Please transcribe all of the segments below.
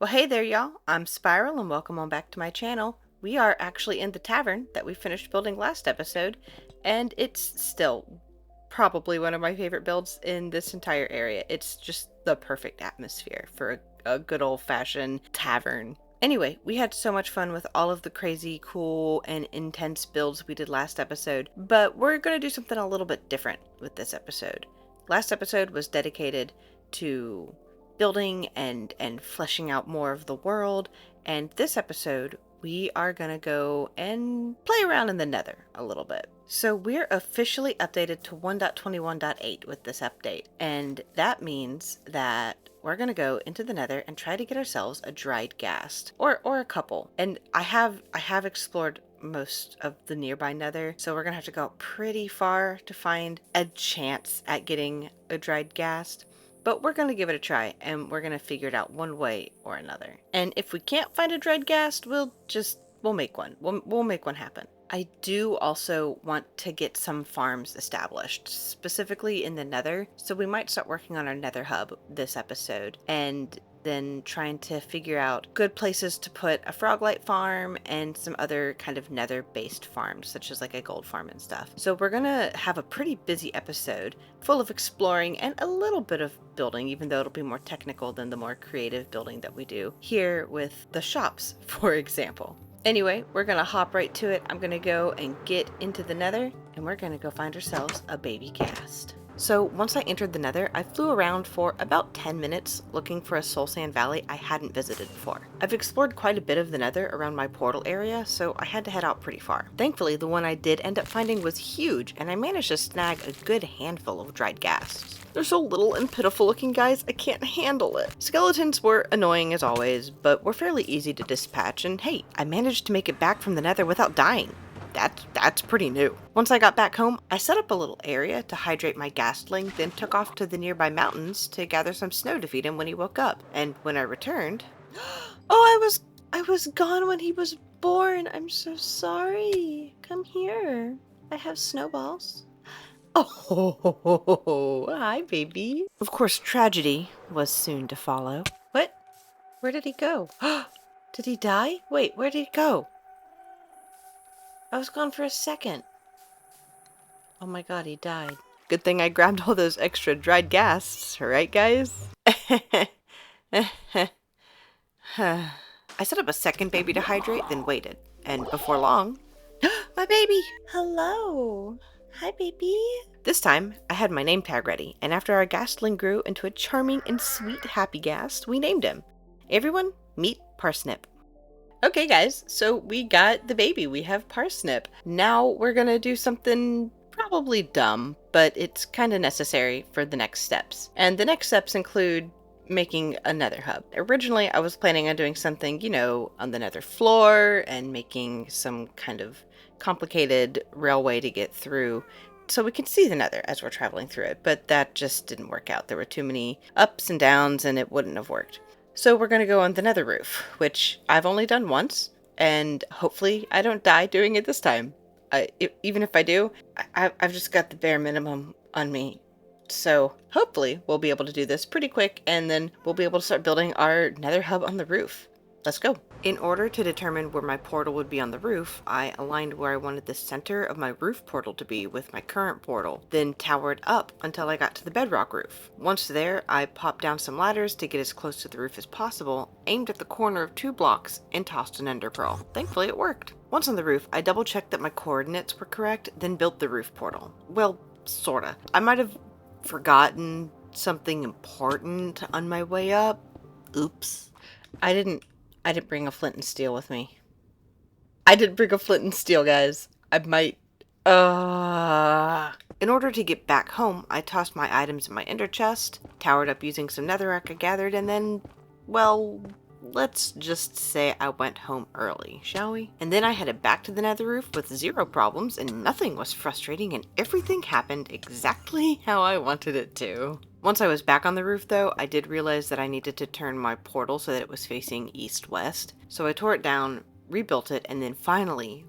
Well, hey there, y'all. I'm Spiral, and welcome on back to my channel. We are actually in the tavern that we finished building last episode, and it's still probably one of my favorite builds in this entire area. It's just the perfect atmosphere for a good old-fashioned tavern. Anyway, we had so much fun with all of the crazy, cool, and intense builds we did last episode, but we're going to do something a little bit different with this episode. Last episode was dedicated to building and fleshing out more of the world, and this episode we are gonna go and play around in the Nether a little bit. So we're officially updated to 1.21.8 with this update, and that means that we're gonna go into the Nether and try to get ourselves a dried ghast or a couple. And I have explored most of the nearby Nether, so we're gonna have to go pretty far to find a chance at getting a dried ghast. But we're going to give it a try, and we're going to figure it out one way or another. And if we can't find a dried ghast, we'll make one. We'll make one happen. I do also want to get some farms established, specifically in the Nether, so we might start working on our Nether hub this episode, and then trying to figure out good places to put a Froglight farm and some other kind of Nether-based farms, such as like a gold farm and stuff. So we're gonna have a pretty busy episode, full of exploring and a little bit of building, even though it'll be more technical than the more creative building that we do here with the shops, for example. Anyway, we're gonna hop right to it. I'm gonna go and get into the Nether, and we're gonna go find ourselves a baby ghast. So once I entered the Nether, I flew around for about 10 minutes looking for a Soul Sand Valley I hadn't visited before. I've explored quite a bit of the Nether around my portal area, so I had to head out pretty far. Thankfully, the one I did end up finding was huge, and I managed to snag a good handful of dried ghasts. They're so little and pitiful looking, guys, I can't handle it. Skeletons were annoying as always, but were fairly easy to dispatch, and hey, I managed to make it back from the Nether without dying. That's pretty new. Once I got back home, I set up a little area to hydrate my ghastling, then took off to the nearby mountains to gather some snow to feed him when he woke up. And when I returned... Oh, I was gone when he was born. I'm so sorry. Come here. I have snowballs. Oh, hi, baby. Of course, tragedy was soon to follow. What? Where did he go? Did he die? Wait, where did he go? I was gone for a second. Oh my god, he died. Good thing I grabbed all those extra dried ghasts, right guys? I set up a second baby to hydrate, then waited. And before long... My baby! Hello! Hi, baby! This time, I had my name tag ready, and after our ghastling grew into a charming and sweet happy ghast, we named him. Everyone, meet Parsnip. Okay guys, so we got the baby. We have Parsnip. Now we're gonna do something probably dumb, but it's kind of necessary for the next steps. And the next steps include making a Nether hub. Originally, I was planning on doing something, on the Nether floor and making some kind of complicated railway to get through so we can see the Nether as we're traveling through it, but that just didn't work out. There were too many ups and downs and it wouldn't have worked. So we're going to go on the Nether roof, which I've only done once, and hopefully I don't die doing it this time. Even if I do, I've just got the bare minimum on me. So hopefully we'll be able to do this pretty quick, and then we'll be able to start building our Nether hub on the roof. Let's go. In order to determine where my portal would be on the roof, I aligned where I wanted the center of my roof portal to be with my current portal, then towered up until I got to the bedrock roof. Once there, I popped down some ladders to get as close to the roof as possible, aimed at the corner of 2 blocks, and tossed an ender pearl. Thankfully it worked. Once on the roof, I double checked that my coordinates were correct, then built the roof portal. Well, sorta. I might have forgotten something important on my way up. Oops. I didn't bring a flint and steel with me. I didn't bring a flint and steel, guys. I might... In order to get back home, I tossed my items in my ender chest, towered up using some netherrack I gathered, and then, well, let's just say I went home early, shall we? And then I headed back to the nether roof with 0 problems, and nothing was frustrating, and everything happened exactly how I wanted it to. Once I was back on the roof though, I did realize that I needed to turn my portal so that it was facing east-west. So I tore it down, rebuilt it, and then finally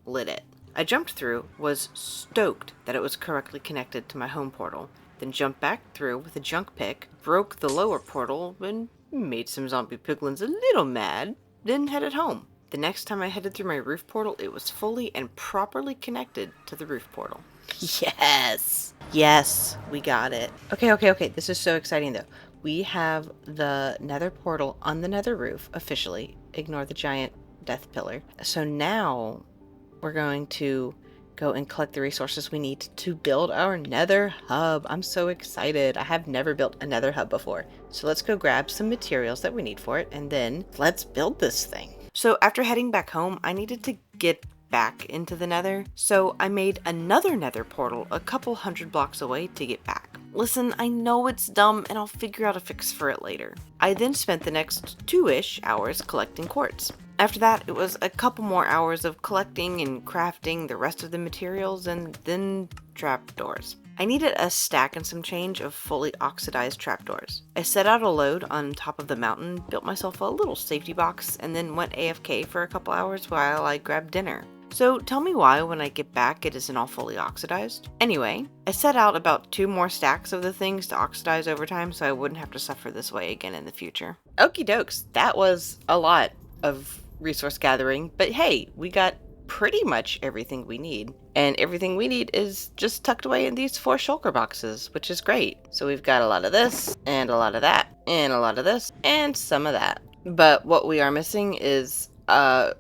lit it. I jumped through, was stoked that it was correctly connected to my home portal, then jumped back through with a junk pick, broke the lower portal, and made some zombie piglins a little mad, then headed home. The next time I headed through my roof portal, it was fully and properly connected to the roof portal. Yes! Yes, we got it. Okay. This is so exciting though. We have the nether portal on the nether roof officially. Ignore the giant death pillar. So now we're going to go and collect the resources we need to build our nether hub. I'm so excited. I have never built a nether hub before. So let's go grab some materials that we need for it, and then let's build this thing. So after heading back home, I needed to get back into the nether, so I made another nether portal a couple hundred blocks away to get back. Listen, I know it's dumb and I'll figure out a fix for it later. I then spent the next 2-ish hours collecting quartz. After that, it was a couple more hours of collecting and crafting the rest of the materials, and then trapdoors. I needed a stack and some change of fully oxidized trapdoors. I set out a load on top of the mountain, built myself a little safety box, and then went AFK for a couple hours while I grabbed dinner. So tell me why when I get back it isn't all fully oxidized? Anyway, I set out about 2 more stacks of the things to oxidize over time so I wouldn't have to suffer this way again in the future. Okie dokes, that was a lot of resource gathering, but hey, we got pretty much everything we need. And everything we need is just tucked away in these 4 shulker boxes, which is great. So we've got a lot of this, and a lot of that, and a lot of this, and some of that. But what we are missing is a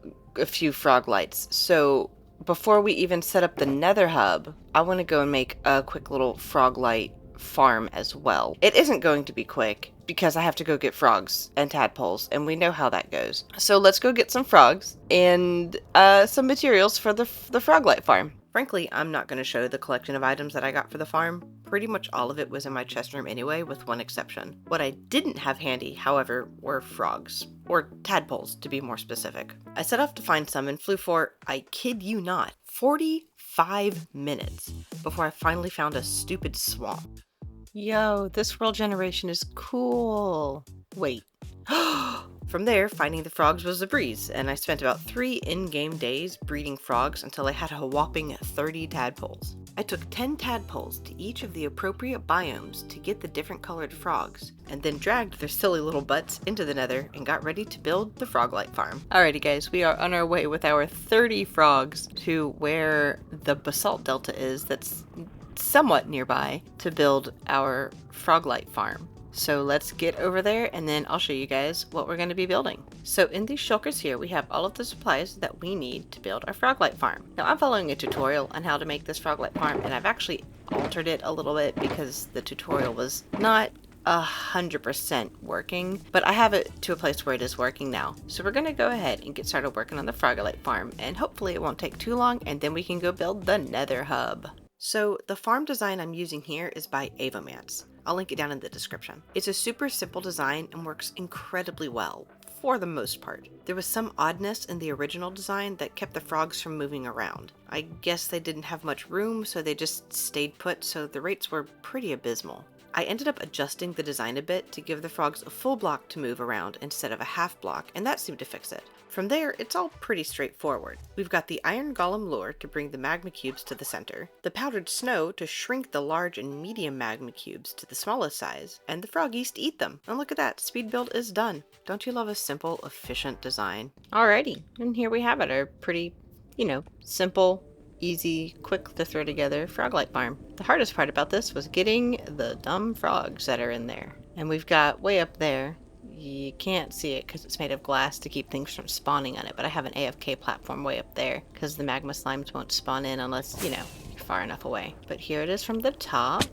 few frog lights. So before we even set up the nether hub, I want to go and make a quick little frog light farm as well. It isn't going to be quick because I have to go get frogs and tadpoles, and we know how that goes. So let's go get some frogs and some materials for the frog light farm. Frankly, I'm not going to show the collection of items that I got for the farm. Pretty much all of it was in my chest room anyway, with one exception. What I didn't have handy, however, were frogs. Or tadpoles, to be more specific. I set off to find some and flew for, I kid you not, 45 minutes before I finally found a stupid swamp. Yo, this world generation is cool. Wait. From there, finding the frogs was a breeze, and I spent about 3 in-game days breeding frogs until I had a whopping 30 tadpoles. I took 10 tadpoles to each of the appropriate biomes to get the different colored frogs, and then dragged their silly little butts into the nether and got ready to build the Froglight farm. Alrighty guys, we are on our way with our 30 frogs to where the basalt delta is that's somewhat nearby to build our Froglight farm. So let's get over there and then I'll show you guys what we're going to be building. So in these shulkers here, we have all of the supplies that we need to build our Froglight farm. Now I'm following a tutorial on how to make this Froglight farm, and I've actually altered it a little bit because the tutorial was not 100% working, but I have it to a place where it is working now. So we're going to go ahead and get started working on the Froglight farm, and hopefully it won't take too long, and then we can go build the nether hub. So the farm design I'm using here is by Avomance. I'll link it down in the description. It's a super simple design and works incredibly well, for the most part. There was some oddness in the original design that kept the frogs from moving around. I guess they didn't have much room, so they just stayed put, so the rates were pretty abysmal. I ended up adjusting the design a bit to give the frogs a full block to move around instead of a half block, and that seemed to fix it. From there, it's all pretty straightforward. We've got the iron golem lure to bring the magma cubes to the center, the powdered snow to shrink the large and medium magma cubes to the smallest size, and the froggies to eat them. And look at that, speed build is done. Don't you love a simple, efficient design? Alrighty, and here we have it, our pretty, simple, easy, quick to throw together Froglight farm. The hardest part about this was getting the dumb frogs that are in there. And we've got way up there, you can't see it because it's made of glass to keep things from spawning on it, but I have an AFK platform way up there because the magma slimes won't spawn in unless, you're far enough away. But here it is from the top.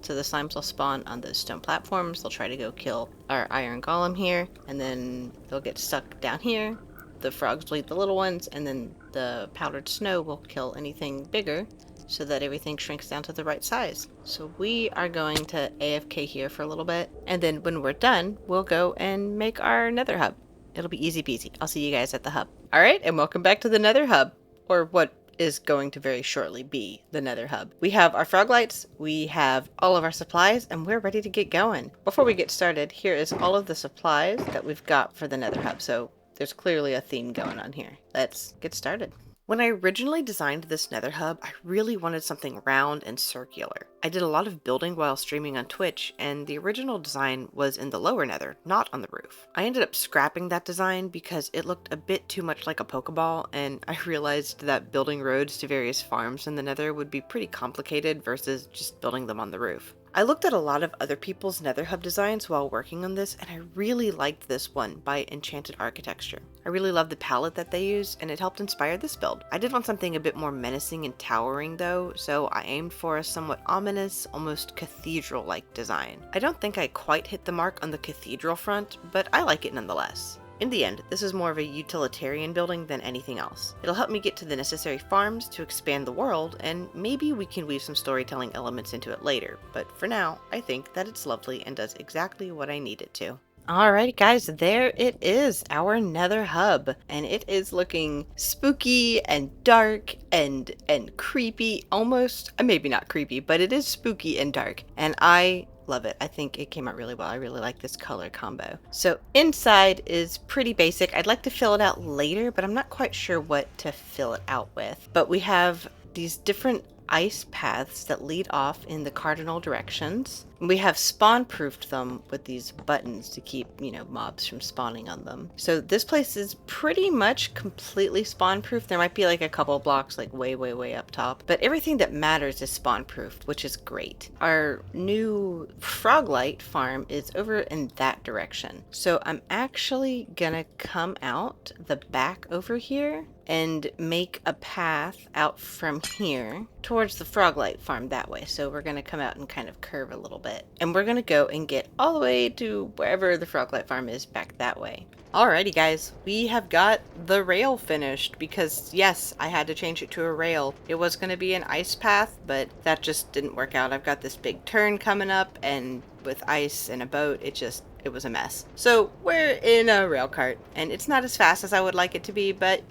So the slimes will spawn on those stone platforms. They'll try to go kill our iron golem here, and then they'll get stuck down here. The frogs will eat the little ones, and then the powdered snow will kill anything bigger so that everything shrinks down to the right size. So we are going to AFK here for a little bit, and then when we're done, we'll go and make our nether hub. It'll be easy peasy. I'll see you guys at the hub. Alright, and welcome back to the nether hub, or what is going to very shortly be the nether hub. We have our frog lights, we have all of our supplies, and we're ready to get going. Before we get started, here is all of the supplies that we've got for the nether hub. So there's clearly a theme going on here. Let's get started. When I originally designed this nether hub, I really wanted something round and circular. I did a lot of building while streaming on Twitch, and the original design was in the lower nether, not on the roof. I ended up scrapping that design because it looked a bit too much like a Pokeball, and I realized that building roads to various farms in the nether would be pretty complicated versus just building them on the roof. I looked at a lot of other people's nether hub designs while working on this, and I really liked this one by Enchanted Architecture. I really love the palette that they use, and it helped inspire this build. I did want something a bit more menacing and towering though, so I aimed for a somewhat ominous, almost cathedral-like design. I don't think I quite hit the mark on the cathedral front, but I like it nonetheless. In the end, this is more of a utilitarian building than anything else. It'll help me get to the necessary farms to expand the world, and maybe we can weave some storytelling elements into it later, but for now, I think that it's lovely and does exactly what I need it to. Alright guys, there it is, our nether hub, and it is looking spooky and dark and creepy, almost, maybe not creepy, but it is spooky and dark, and I love it. I think it came out really well. I really like this color combo. So inside is pretty basic. I'd like to fill it out later, but I'm not quite sure what to fill it out with. But we have these different ice paths that lead off in the cardinal directions. We have spawn-proofed them with these buttons to keep, mobs from spawning on them. So this place is pretty much completely spawn-proof. There might be like a couple blocks like way up top, but everything that matters is spawn-proofed, which is great. Our new Froglight farm is over in that direction. So I'm actually gonna come out the back over here and make a path out from here towards the Froglight farm that way. So we're going to come out and kind of curve a little bit. And we're going to go and get all the way to wherever the Froglight farm is back that way. Alrighty guys, we have got the rail finished because yes, I had to change it to a rail. It was going to be an ice path, but that just didn't work out. I've got this big turn coming up, and with ice and a boat, it was a mess. So we're in a rail cart, and it's not as fast as I would like it to be, but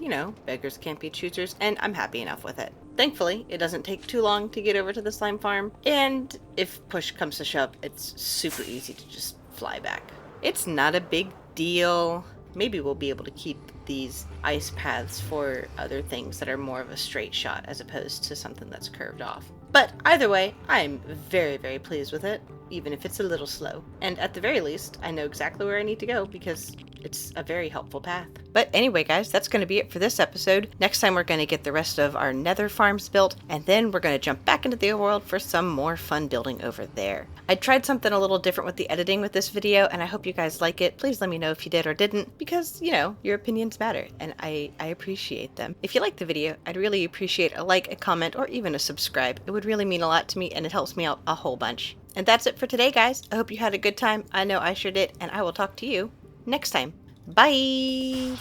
beggars can't be choosers, and I'm happy enough with it. Thankfully, it doesn't take too long to get over to the slime farm, and if push comes to shove, it's super easy to just fly back. It's not a big deal. Maybe we'll be able to keep these ice paths for other things that are more of a straight shot as opposed to something that's curved off. But either way, I'm very pleased with it, even if it's a little slow. And at the very least, I know exactly where I need to go because it's a very helpful path. But anyway, guys, that's going to be it for this episode. Next time, we're going to get the rest of our nether farms built, and then we're going to jump back into the overworld for some more fun building over there. I tried something a little different with the editing with this video, and I hope you guys like it. Please let me know if you did or didn't, because, your opinions matter, and I appreciate them. If you liked the video, I'd really appreciate a like, a comment, or even a subscribe. It would really mean a lot to me, and it helps me out a whole bunch. And that's it for today, guys. I hope you had a good time. I know I sure did, and I will talk to you next time. Bye!